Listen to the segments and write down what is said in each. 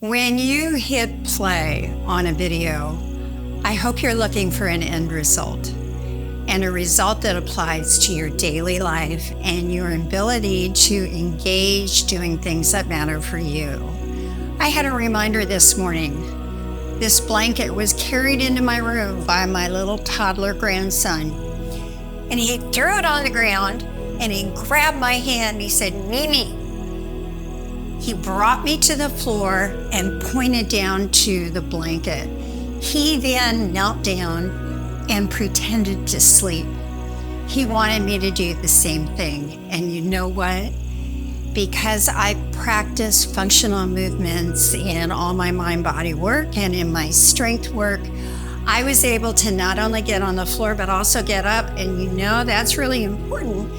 When you hit play on a video, I hope you're looking for an end result, and a result that applies to your daily life and your ability to engage doing things that matter for you. I had a reminder this morning. This blanket was carried into my room by my little toddler grandson, and he threw it on the ground and he grabbed my hand and he said, "Mimi." He brought me to the floor and pointed down to the blanket. He then knelt down and pretended to sleep. He wanted me to do the same thing. And you know what? Because I practice functional movements in all my mind-body work and in my strength work, I was able to not only get on the floor, but also get up. And you know, that's really important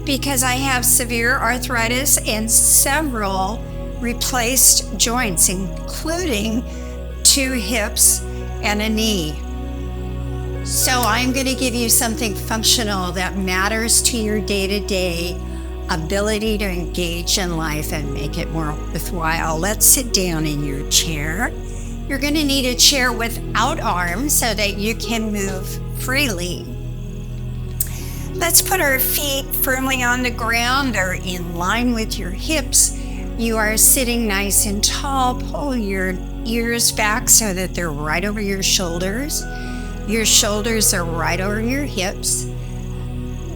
because I have severe arthritis and several replaced joints, including 2 hips and a knee. So I'm going to give you something functional that matters to your day-to-day ability to engage in life and make it more worthwhile. Let's sit down in your chair. You're going to need a chair without arms so that you can move freely. Let's put our feet firmly on the ground. They're in line with your hips. You are sitting nice and tall. Pull your ears back so that they're right over your shoulders. Your shoulders are right over your hips.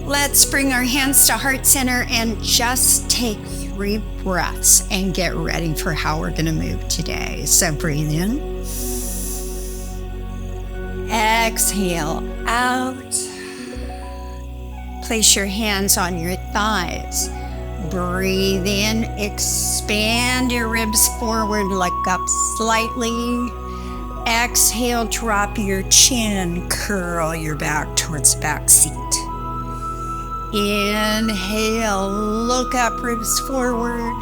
Let's bring our hands to heart center and just take 3 breaths and get ready for how we're going to move today. So breathe in. Exhale out. Place your hands on your thighs. Breathe in, expand your ribs forward, look up slightly. Exhale, drop your chin, curl your back towards the back seat. Inhale, look up, ribs forward.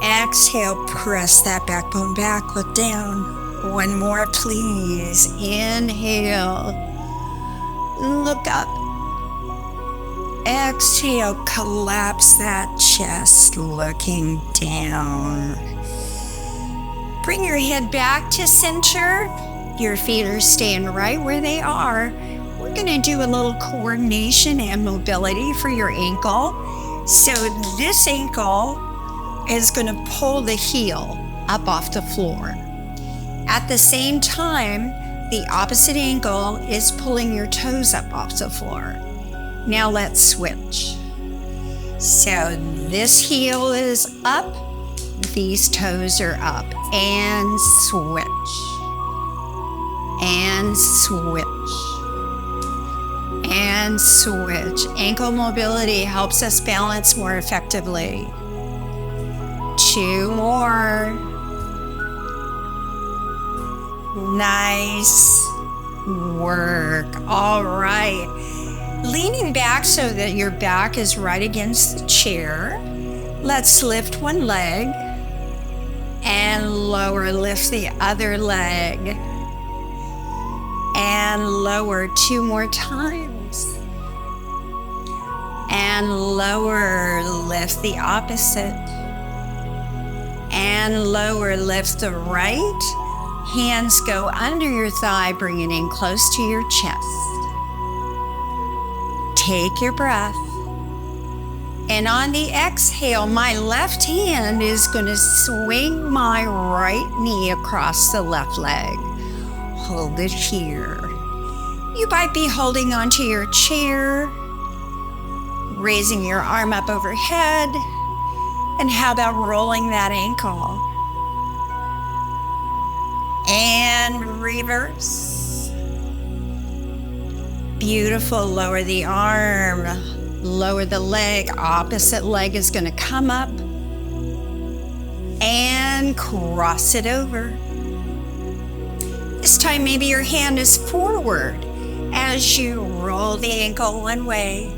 Exhale, press that backbone back, look down. One more, please. Inhale, look up. Exhale, collapse that chest, looking down. Bring your head back to center. Your feet are staying right where they are. We're going to do a little coordination and mobility for your ankle. So this ankle is going to pull the heel up off the floor. At the same time, the opposite ankle is pulling your toes up off the floor. Now let's switch. So this heel is up, these toes are up, and switch, and switch, and switch. Ankle mobility helps us balance more effectively. 2 more. Nice work. All right. Leaning back so that your back is right against the chair. Let's lift one leg and lower. Lift the other leg and lower 2 more times. And lower, lift the opposite. And lower, lift the right. Hands go under your thigh, bring it in close to your chest. Take your breath. And on the exhale, my left hand is going to swing my right knee across the left leg. Hold it here. You might be holding onto your chair, raising your arm up overhead. And how about rolling that ankle? And reverse. Beautiful. Lower the arm, lower the leg. Opposite leg is going to come up and cross it over. This time, maybe your hand is forward as you roll the ankle one way.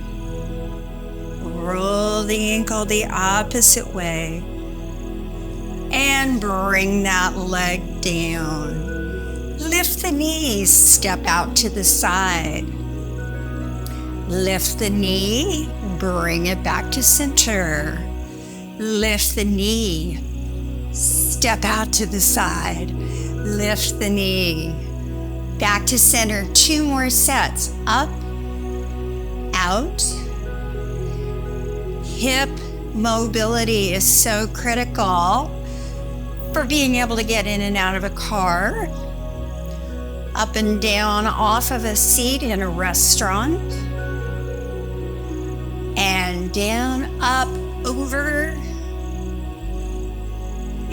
Roll the ankle the opposite way. And bring that leg down. Lift the knees, step out to the side. Lift the knee, bring it back to center. Lift the knee, step step out to the side. Lift the knee. Back to center. 2 more sets. Up, out. Hip mobility is so critical for being able to get in and out of a car. Up and down off of a seat in a restaurant. And down, up, over,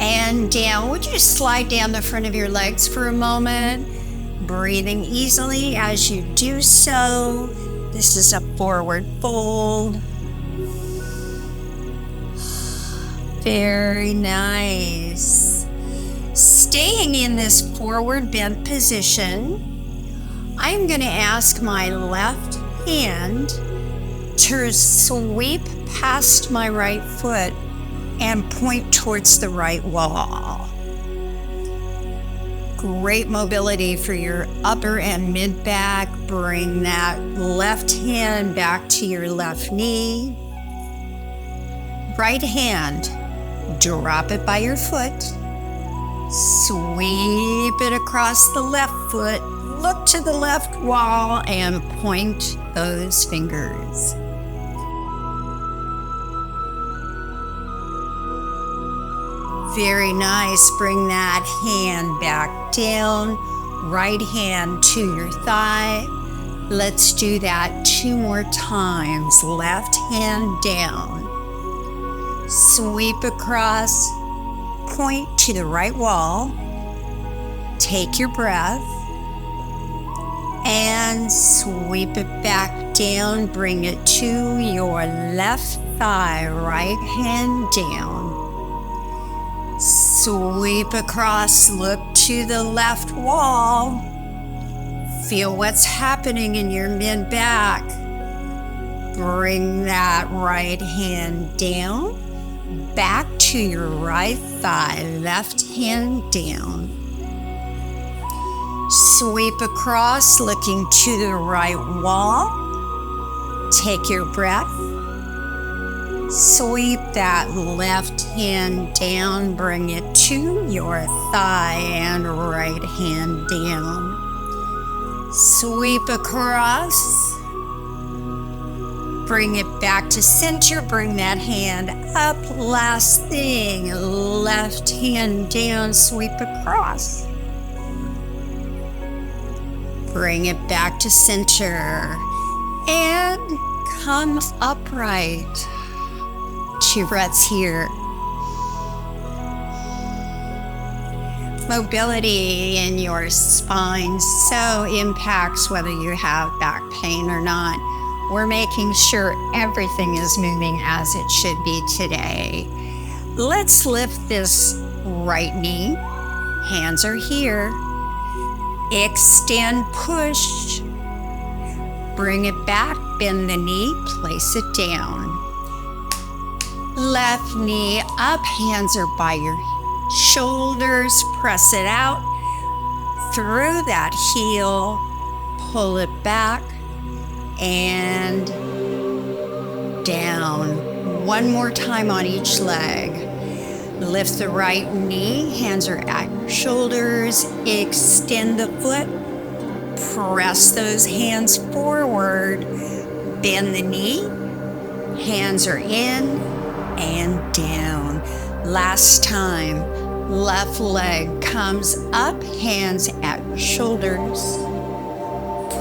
and down. Would you just slide down the front of your legs for a moment? Breathing easily as you do so. This is a forward fold. Very nice. Staying in this forward bent position, I'm going to ask my left hand to sweep past my right foot and point towards the right wall. Great mobility for your upper and mid back. Bring that left hand back to your left knee. Right hand, drop it by your foot. Sweep it across the left foot. Look to the left wall and point those fingers. Very nice. Bring that hand back down. Right hand to your thigh. Let's do that 2 more times. Left hand down. Sweep across. Point to the right wall. Take your breath. And sweep it back down. Bring it to your left thigh. Right hand down. Sweep across, look to the left wall. Feel what's happening in your mid-back. Bring that right hand down, back to your right thigh, left hand down. Sweep across, looking to the right wall. Take your breath. Sweep that left hand down, bring it to your thigh and right hand down. Sweep across, bring it back to center, bring that hand up. Last thing, left hand down, sweep across. Bring it back to center and come upright. 2 breaths here. Mobility in your spine so impacts whether you have back pain or not. We're making sure everything is moving as it should be today. Let's lift this right knee. Hands are here. Extend, push. Bring it back, bend the knee, place it down. Left knee up, hands are by your shoulders, press it out through that heel, pull it back and down. 1 more time on each leg. Lift the right knee, hands are at your shoulders, extend the foot, press those hands forward, bend the knee, hands are in and down. Last time, left leg comes up, hands at your shoulders.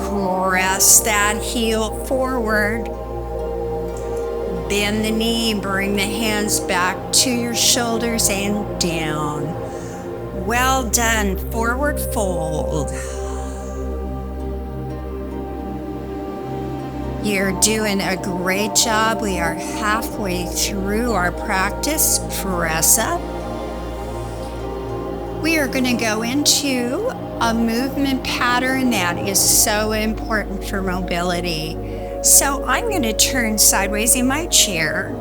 Press that heel forward. Bend the knee, bring the hands back to your shoulders and down. Well done, forward fold. You're doing a great job. We are halfway through our practice. Press up. We are going to go into a movement pattern that is so important for mobility. So I'm going to turn sideways in my chair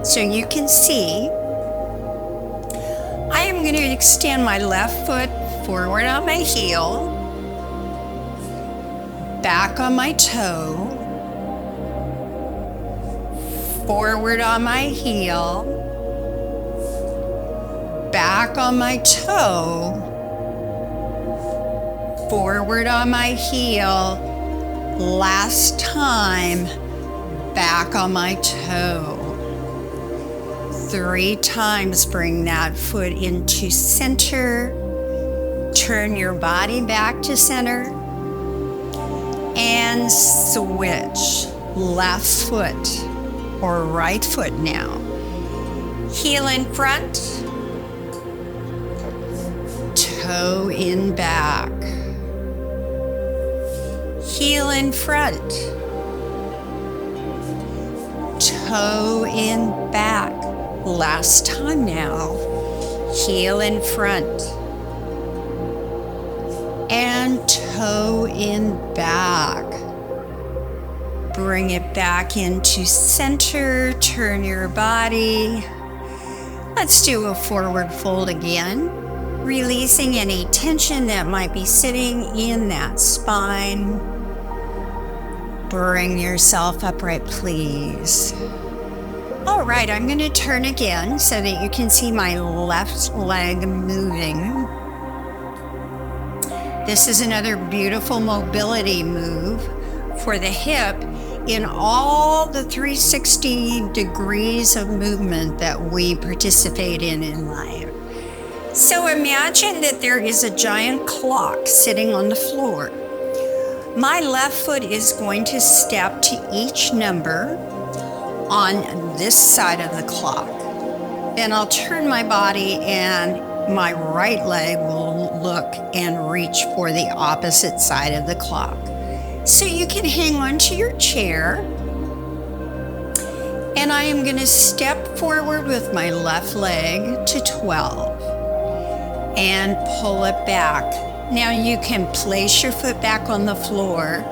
so you can see. I am going to extend my left foot forward on my heel, back on my toe, forward on my heel, back back on my toe, forward on my heel, last time, back on my toe. 3 times, bring that foot into center, turn your body back to center, and switch. Left foot or right foot now. Heel in front, toe in back. Heel in front, toe in back. Last time now. Heel in front and toe in back. Bring it back into center, turn your body. Let's do a forward fold again, releasing any tension that might be sitting in that spine. Bring yourself upright, please. All right, I'm going to turn again so that you can see my left leg moving. This is another beautiful mobility move for the hip in all the 360 degrees of movement that we participate in life. So imagine that there is a giant clock sitting on the floor. My left foot is going to step to each number on this side of the clock. Then I'll turn my body and my right leg will look and reach for the opposite side of the clock. So you can hang on to your chair. And I am going to step forward with my left leg to 12 and pull it back. Now you can place your foot back on the floor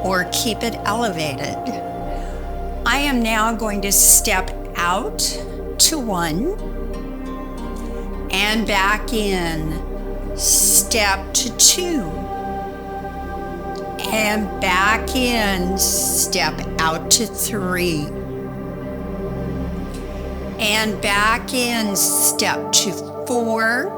or keep it elevated. I am now going to step out to 1 and back in. Step to 2 and back in. Step out to 3 and back in. Step to 4,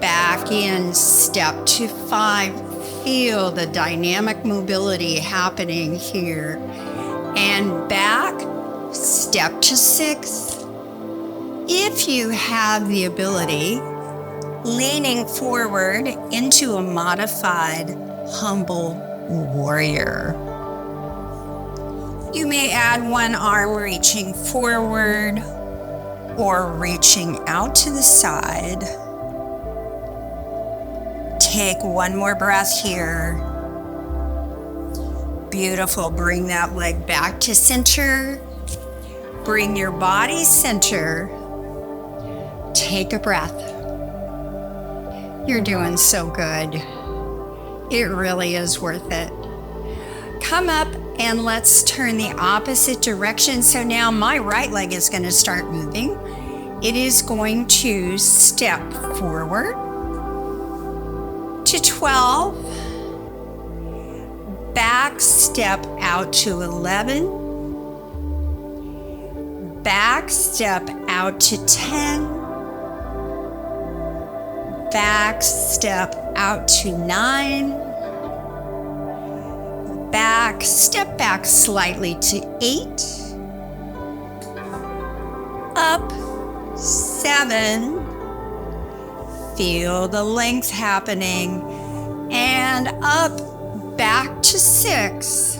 back in. Step to 5. Feel the dynamic mobility happening here. And back, step to 6. If you have the ability, leaning forward into a modified humble warrior. You may add one arm reaching forward or reaching out to the side. Take one more breath here. Beautiful. Bring that leg back to center. Bring your body center. Take a breath. You're doing so good. It really is worth it. Come up and let's turn the opposite direction. So now my right leg is going to start moving. It is going to step forward to 12, back step out to 11, back step out to 10, back step out to 9, back step back slightly to 8, up 7, feel the length happening, and up back to 6.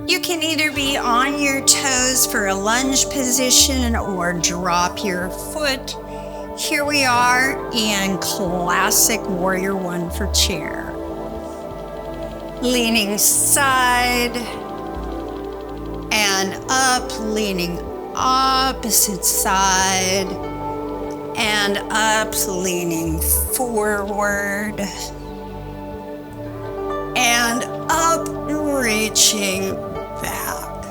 You can either be on your toes for a lunge position or drop your foot. Here we are in classic Warrior 1 for chair. Leaning side and up, leaning opposite side and up, leaning forward and up, reaching back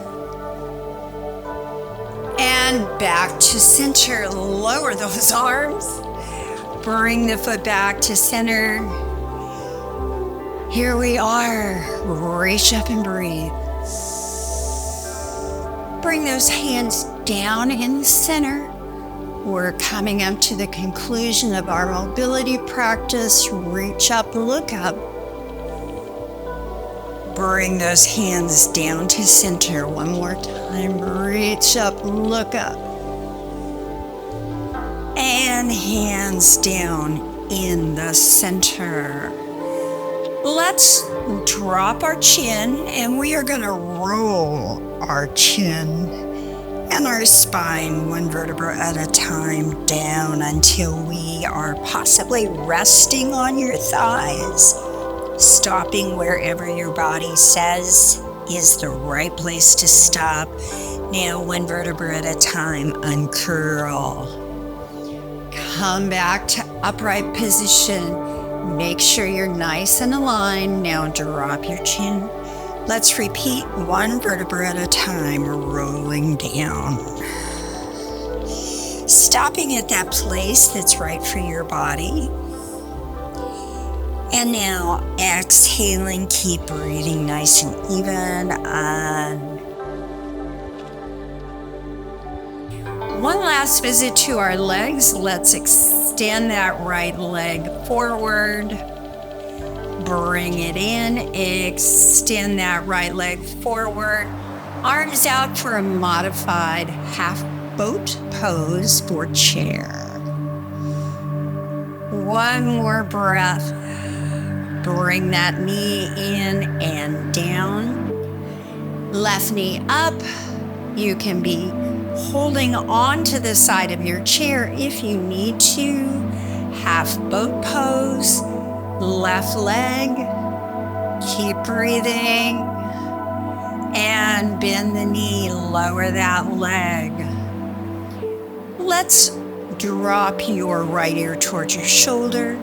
and back to center. Lower those arms, bring the foot back to center. Here we are. Reach up and breathe. Bring those hands down in the center. We're coming up to the conclusion of our mobility practice. Reach up, look up. Bring those hands down to center. One more time. Reach up, look up. And hands down in the center. Let's drop our chin, and we are going to roll our chin and our spine one vertebra at a time down until we are possibly resting on your thighs, stopping wherever your body says is the right place to stop. Now, one vertebra at a time, uncurl. Come back to upright position. Make sure you're nice and aligned. Now drop your chin. Let's repeat one vertebra at a time, rolling down. Stopping at that place that's right for your body. And now exhaling, keep breathing nice and even. One last visit to our legs. Let's extend that right leg forward. Bring it in. Extend that right leg forward. Arms out for a modified half boat pose for chair. One more breath. Bring that knee in and down. Left knee up. You can be holding on to the side of your chair if you need to. Half boat pose, left leg, keep breathing, and bend the knee, lower that leg. Let's drop your right ear towards your shoulder.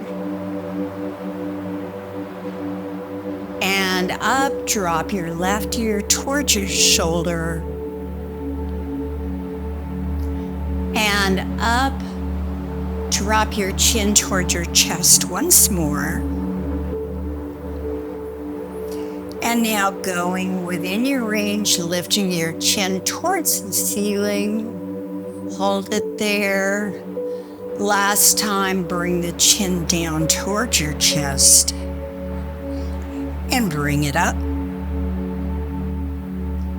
And up, drop your left ear towards your shoulder. And up, drop your chin towards your chest once more. And now going within your range, lifting your chin towards the ceiling. Hold it there. Last time, bring the chin down towards your chest. And bring it up.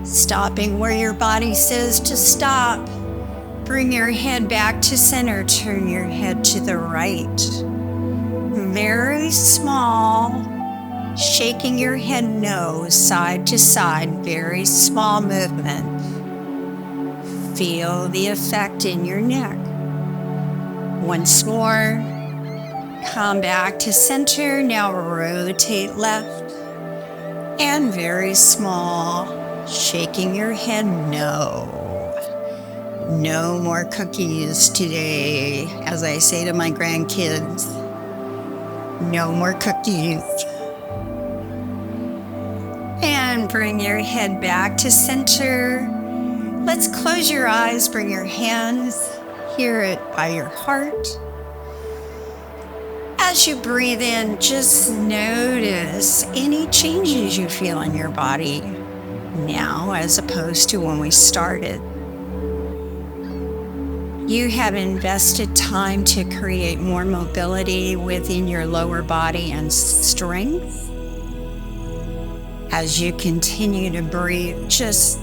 Stopping where your body says to stop. Bring your head back to center. Turn your head to the right. Very small. Shaking your head no, side to side. Very small movement. Feel the effect in your neck. Once more. Come back to center. Now rotate left. And very small. Shaking your head no. No more cookies today, as I say to my grandkids. No more cookies. And bring your head back to center. Let's close your eyes, bring your hands here by your heart. As you breathe in, just notice any changes you feel in your body now as opposed to when we started. You have invested time to create more mobility within your lower body and strength. As you continue to breathe, just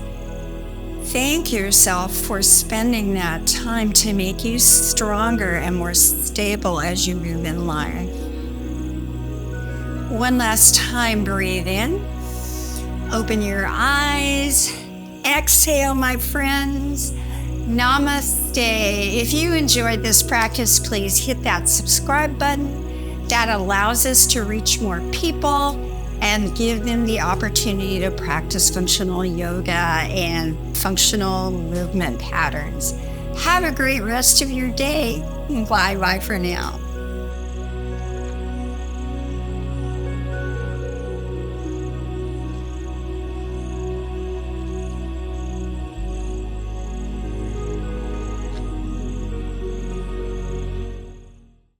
thank yourself for spending that time to make you stronger and more stable as you move in life. One last time, breathe in. Open your eyes. Exhale, my friends. Namaste. If you enjoyed this practice, please hit that subscribe button. That allows us to reach more people and give them the opportunity to practice functional yoga and functional movement patterns. Have a great rest of your day. Bye for now.